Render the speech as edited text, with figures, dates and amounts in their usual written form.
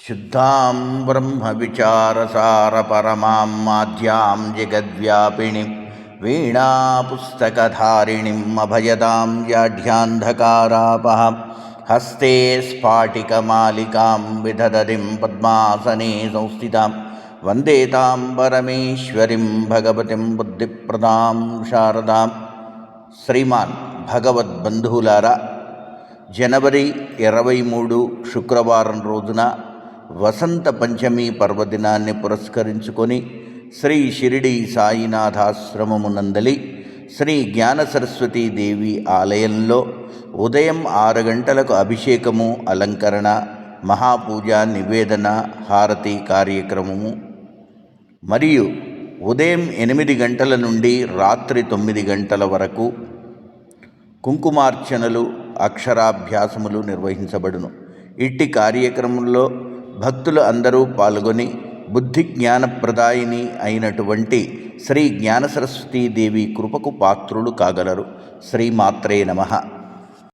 శుద్ధాం బ్రహ్మవిచారసారపరమాం మాధ్యాం జగద్వ్యాపిణిం వీణాపుస్తకధారిణిం అభయదాం వ్యాఢ్యాంధకారాపహం హస్తే స్ఫాటికమాలికాం విదధతిం పద్మాసనే సంస్థితాం వందే తాం పరమేశ్వరీం భగవతిం బుద్ధిప్రదాం శారదాం. శ్రీమాన్ భగవద్బంధువులారా, జనవరి 23 శుక్రవారం రోజున వసంత పంచమి పర్వదినాన్ని పురస్కరించుకొని శ్రీ షిరిడి సాయినాథాశ్రమమునందలి శ్రీ జ్ఞాన సరస్వతీదేవి ఆలయంలో ఉదయం 6 గంటలకు అభిషేకము, అలంకరణ, మహాపూజ, నివేదన, హారతి కార్యక్రమము మరియు ఉదయం 8 గంటల నుండి రాత్రి 9 గంటల వరకు కుంకుమార్చనలు, అక్షరాభ్యాసములు నిర్వహించబడును. ఇట్టి కార్యక్రమంలో భక్తులు అందరూ పాల్గొని బుద్ధి జ్ఞానప్రదాయిని అయినటువంటి శ్రీ జ్ఞాన సరస్వతీదేవి కృపకు పాత్రులు కాగలరు. శ్రీమాత్రే నమః.